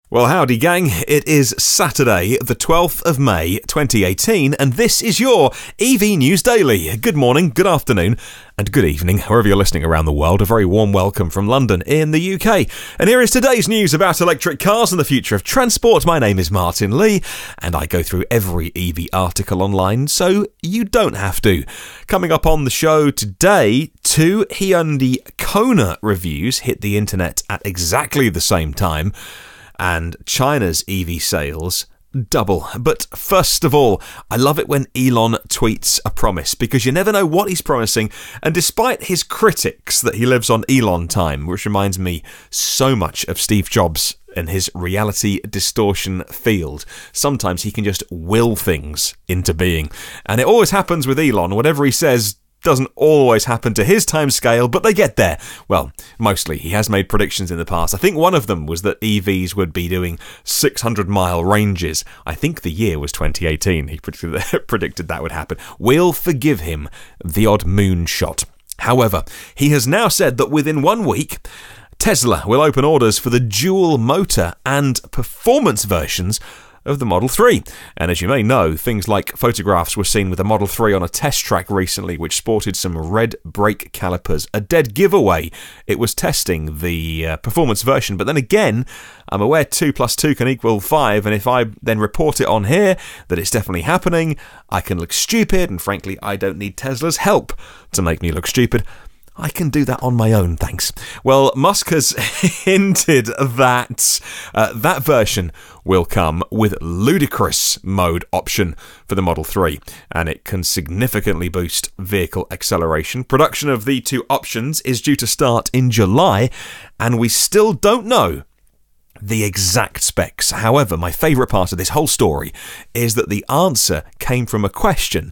Well, howdy gang, it is Saturday, the 12th of May, 2018, and this is your EV News Daily. Good morning, good afternoon, and good evening, wherever you're listening around the world. A very warm welcome from London in the UK. And here is today's news about electric cars and the future of transport. My name is Martin Lee, and I go through every EV article online, so you don't have to. Coming up on the show today, two Hyundai Kona reviews hit the internet at exactly the same time, and China's EV sales double. But first of all, I love it when Elon tweets a promise, because you never know what he's promising, and despite his critics that he lives on Elon time, which reminds me so much of Steve Jobs and his reality distortion field, sometimes he can just will things into being. And it always happens with Elon. Whatever he says doesn't always happen to his timescale, but they get there. Well, mostly. He has made predictions in the past. I think one of them was that EVs would be doing 600-mile ranges. I think the year was 2018. He predicted that would happen. We'll forgive him the odd moonshot. However, he has now said that within 1 week, Tesla will open orders for the dual motor and performance versions of the Model 3. And as you may know, things like photographs were seen with the Model 3 on a test track recently, which sported some red brake calipers. A dead giveaway. It was testing the performance version, but then again, I'm aware 2 plus 2 can equal 5, and if I then report it on here that it's definitely happening, I can look stupid, and frankly, I don't need Tesla's help to make me look stupid. I can do that on my own, thanks. Well, Musk has hinted that that version will come with Ludicrous mode option for the Model 3, and it can significantly boost vehicle acceleration. Production of the two options is due to start in July, and we still don't know the exact specs. However, my favourite part of this whole story is that the answer came from a question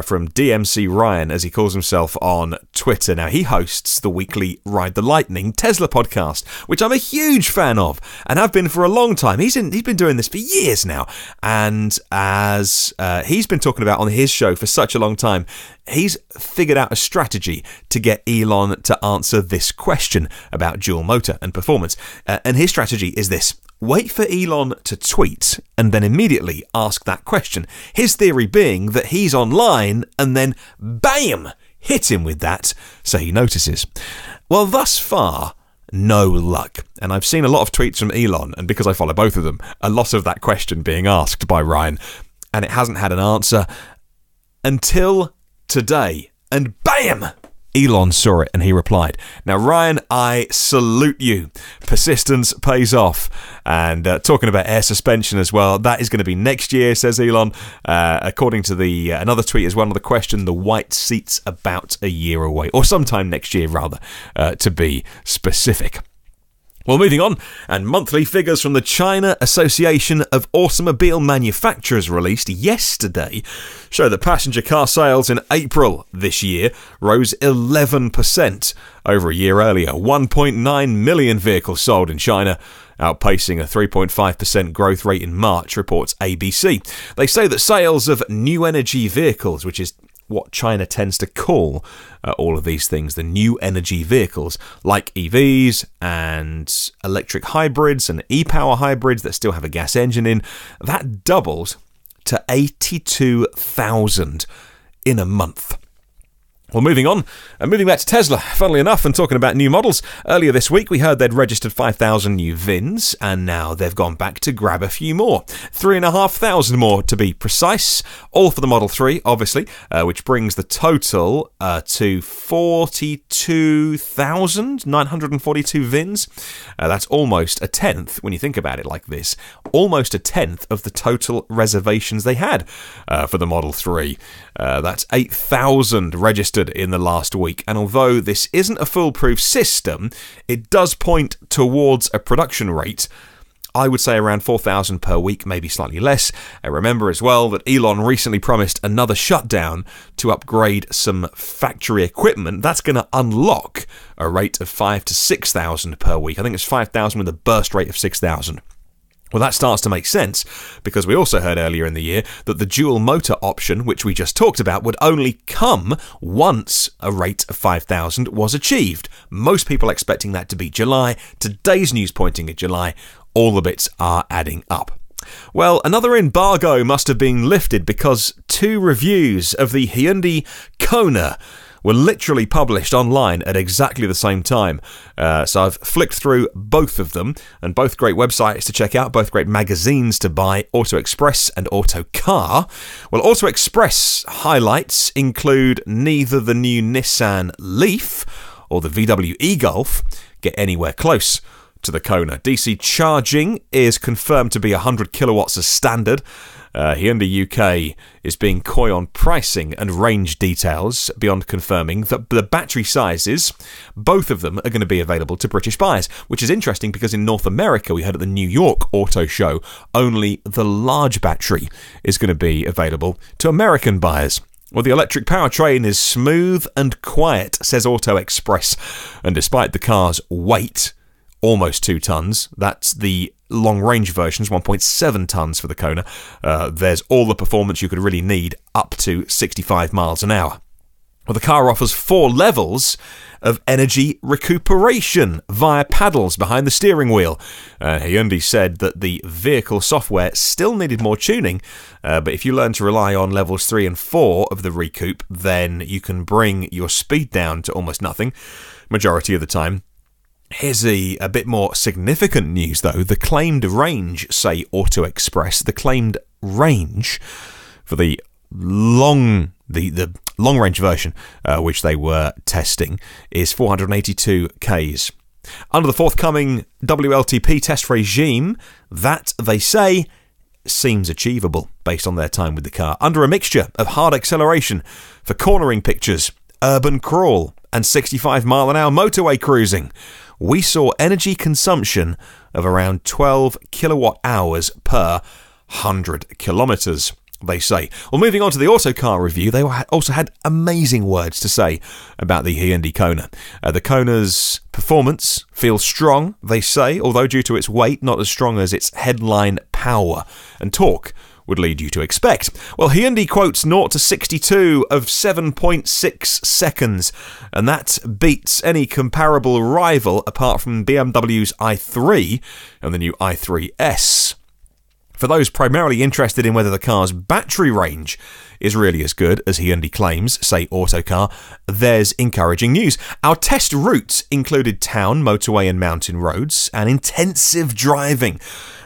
from DMC Ryan, as he calls himself on Twitter. Now, he hosts the weekly Ride the Lightning Tesla podcast, which I'm a huge fan of, and have been for a long time. He's been doing this for years now, and as he's been talking about on his show for such a long time, he's figured out a strategy to get Elon to answer this question about dual motor and performance. And his strategy is this: wait for Elon to tweet and then immediately ask that question. His theory being that he's online and then, bam, hit him with that so he notices. Well, thus far, no luck. And I've seen a lot of tweets from Elon, and because I follow both of them, a lot of that question being asked by Ryan, and it hasn't had an answer until today, and bam! Elon saw it and he replied. Now, Ryan, I salute you. Persistence pays off. And talking about air suspension as well, that is going to be next year, says Elon. According to the another tweet as well, another question, the white seat's about a year away, or sometime next year, rather, to be specific. Well, moving on, and monthly figures from the China Association of Automobile Manufacturers released yesterday show that passenger car sales in April this year rose 11% over a year earlier. 1.9 million vehicles sold in China, outpacing a 3.5% growth rate in March, reports ABC. They say that sales of new energy vehicles, which is what China tends to call all of these things, the new energy vehicles, like EVs and electric hybrids and e-power hybrids that still have a gas engine in, that doubled to 82,000 in a month. Well, moving on, and moving back to Tesla, funnily enough, and talking about new models, earlier this week we heard they'd registered 5,000 new VINs, and now they've gone back to grab a few more. 3,500 more to be precise, all for the Model 3, obviously, which brings the total to 42,942 VINs. That's almost a tenth, when you think about it like this, almost a tenth of the total reservations they had for the Model 3. That's 8,000 registered in the last week, and although this isn't a foolproof system, it does point towards a production rate, I would say around 4,000 per week, maybe slightly less. And remember as well that Elon recently promised another shutdown to upgrade some factory equipment. That's going to unlock a rate of 5,000 to 6,000 per week. I think it's 5,000 with a burst rate of 6,000. Well, that starts to make sense, because we also heard earlier in the year that the dual motor option, which we just talked about, would only come once a rate of 5,000 was achieved. Most people expecting that to be July. Today's news pointing at July. all the bits are adding up. Well, another embargo must have been lifted because 2 reviews of the Hyundai Kona were literally published online at exactly the same time. So I've flicked through both of them, and both great websites to check out, both great magazines to buy, Auto Express and Auto Car. Well, Auto Express highlights include neither the new Nissan Leaf or the VW e-Golf get anywhere close to the Kona. DC charging is confirmed to be 100 kilowatts as standard. Hyundai UK is being coy on pricing and range details beyond confirming that the battery sizes, both of them, are going to be available to British buyers, which is interesting because in North America, we heard at the New York Auto Show, only the large battery is going to be available to American buyers. Well, the electric powertrain is smooth and quiet, says Auto Express, and despite the car's weight, almost 2 tons. That's the long-range versions, 1.7 tons for the Kona. There's all the performance you could really need up to 65 miles an hour. Well, the car offers 4 levels of energy recuperation via paddles behind the steering wheel. Hyundai said that the vehicle software still needed more tuning, but if you learn to rely on levels 3 and 4 of the recoup, then you can bring your speed down to almost nothing, majority of the time. Here's a bit more significant news, though. The claimed range, say Auto Express, the claimed range for the long-range version, which they were testing, is 482 Ks. Under the forthcoming WLTP test regime, that, they say, seems achievable based on their time with the car. Under a mixture of hard acceleration for cornering pictures, urban crawl, and 65-mile-an-hour motorway cruising, we saw energy consumption of around 12 kilowatt hours per 100 kilometres, they say. Well, moving on to the Auto Car review, they also had amazing words to say about the Hyundai Kona. The Kona's performance feels strong, they say, although due to its weight, not as strong as its headline power and torque would lead you to expect. Well, Hyundai quotes 0 to 62 of 7.6 seconds, and that beats any comparable rival apart from BMW's i3 and the new i3S. For those primarily interested in whether the car's battery range is really as good as Hyundai claims, say Autocar, there's encouraging news. Our test routes included town, motorway and mountain roads, and intensive driving.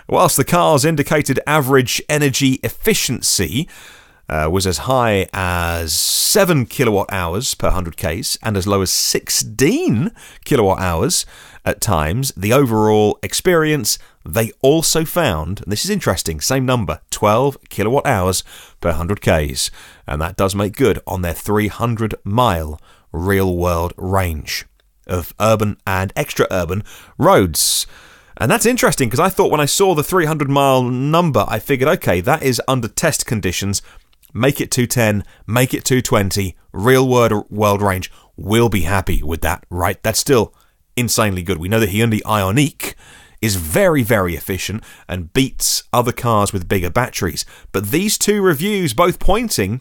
Whilst the car's indicated average energy efficiency was as high as 7 kilowatt hours per 100 Ks and as low as 16 kilowatt hours at times, the overall experience, they also found, and this is interesting, same number, 12 kilowatt hours per 100 Ks. And that does make good on their 300-mile real-world range of urban and extra-urban roads. And that's interesting because I thought when I saw the 300-mile number, I figured, okay, that is under test conditions. Make it 210, make it 220, real-world range. We'll be happy with that, right? That's still insanely good. We know the Hyundai Ioniq is very, very efficient and beats other cars with bigger batteries. But these 2 reviews both pointing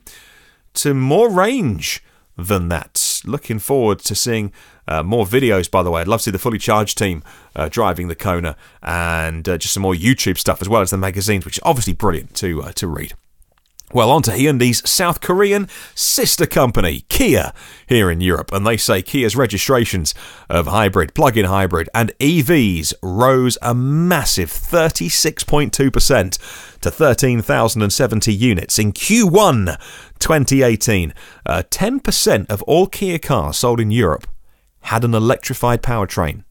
to more range than that. Looking forward to seeing more videos, by the way. I'd love to see the fully charged team driving the Kona, and just some more YouTube stuff as well as the magazines, which is obviously brilliant to read. Well, on to Hyundai's South Korean sister company, Kia, here in Europe. And they say Kia's registrations of hybrid, plug-in hybrid and EVs rose a massive 36.2% to 13,070 units in Q1 2018. 10% of all Kia cars sold in Europe had an electrified powertrain.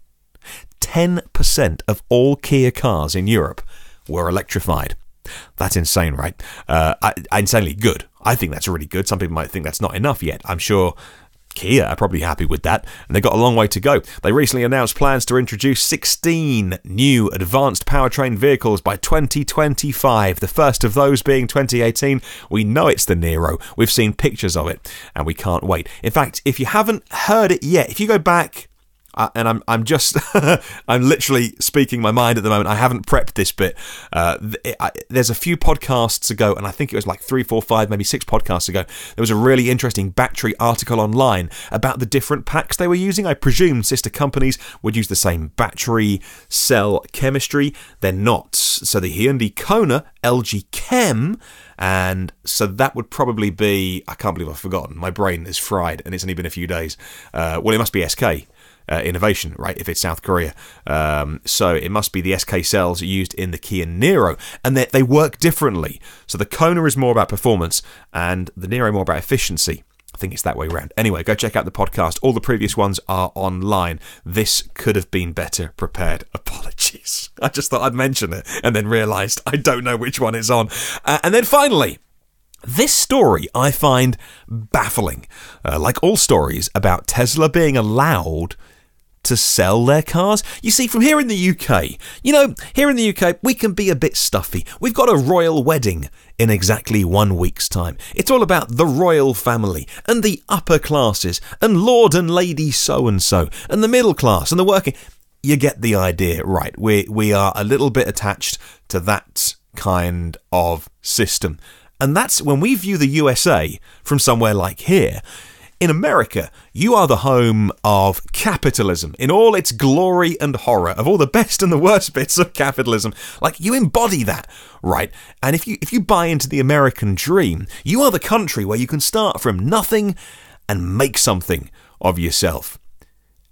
10% of all Kia cars in Europe were electrified. That's insane, right? Insanely good. I think that's really good. Some people might think that's not enough yet. I'm sure Kia are probably happy with that, and they've got a long way to go. They recently announced plans to introduce 16 new advanced powertrain vehicles by 2025. The first of those being 2018. We know it's the Nero. We've seen pictures of it, and we can't wait. In fact, if you haven't heard it yet, if you go back and I'm just, I'm literally speaking my mind at the moment. I haven't prepped this bit. There's a few podcasts ago, and I think it was like 3, 4, 5, maybe 6 podcasts ago, there was a really interesting battery article online about the different packs they were using. I presume sister companies would use the same battery cell chemistry. They're not. So the Hyundai Kona, LG Chem, and so that would probably be, I can't believe I've forgotten. My brain is fried, and it's only been a few days. Well, it must be SK. Innovation, right, if it's South Korea. So it must be the SK cells used in the Kia Niro, and they work differently. So the Kona is more about performance, and the Niro more about efficiency. I think it's that way around. Anyway, go check out the podcast. All the previous ones are online. This could have been better prepared. Apologies. I just thought I'd mention it, and then realised I don't know which one it's on. And then finally, this story I find baffling. Like all stories about Tesla being allowed to sell their cars. You see, from here in the UK, here in the UK, we can be a bit stuffy. We've got a royal wedding in exactly 1 week's time. It's all about the royal family and the upper classes and Lord and Lady so-and-so and the middle class and the working. You get the idea, right? We are a little bit attached to that kind of system. And that's when we view the USA from somewhere like here. In America, you are the home of capitalism in all its glory and horror, of all the best and the worst bits of capitalism. Like, you embody that, right? And if you buy into the American dream, you are the country where you can start from nothing and make something of yourself.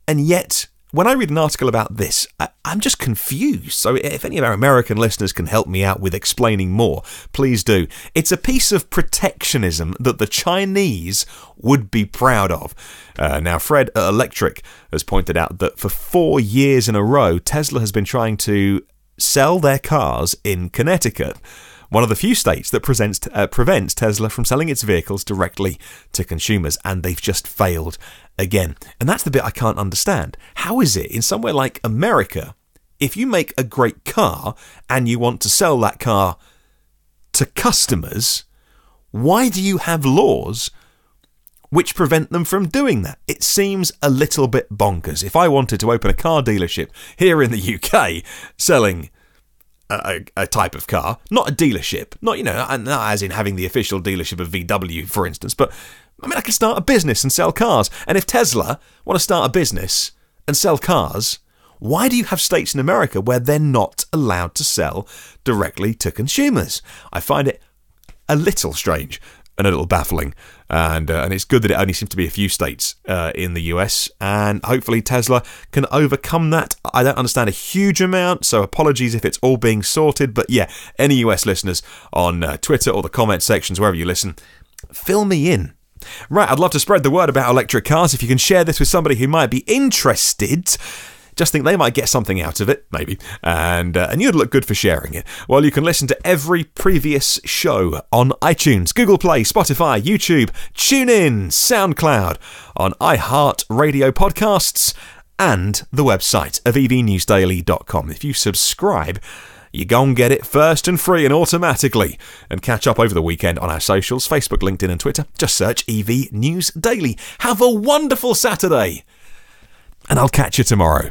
And yet, when I read an article about this, I'm just confused. So if any of our American listeners can help me out with explaining more, please do. It's a piece of protectionism that the Chinese would be proud of. Now, Fred at Electric has pointed out that for 4 years in a row, Tesla has been trying to sell their cars in Connecticut, one of the few states that prevents Tesla from selling its vehicles directly to consumers, and they've just failed again. And that's the bit I can't understand. How is it in somewhere like America, if you make a great car and you want to sell that car to customers, why do you have laws which prevent them from doing that? It seems a little bit bonkers. If I wanted to open a car dealership here in the UK selling a type of car, not a dealership, not as in having the official dealership of VW, for instance, but I could start a business and sell cars. And if Tesla want to start a business and sell cars, why do you have states in America where they're not allowed to sell directly to consumers? I find it a little strange and a little baffling, and it's good that it only seems to be a few states in the US, and hopefully Tesla can overcome that. I don't understand a huge amount, so apologies if it's all being sorted, but yeah, any US listeners on Twitter or the comment sections, wherever you listen, fill me in. Right, I'd love to spread the word about electric cars. If you can share this with somebody who might be interested, just think they might get something out of it, maybe, and you'd look good for sharing it. Well, you can listen to every previous show on iTunes, Google Play, Spotify, YouTube, TuneIn, SoundCloud, on iHeartRadio podcasts, and the website of evnewsdaily.com. If you subscribe, you go and get it first and free and automatically, and catch up over the weekend on our socials, Facebook, LinkedIn and Twitter. Just search EV News Daily. Have a wonderful Saturday, and I'll catch you tomorrow.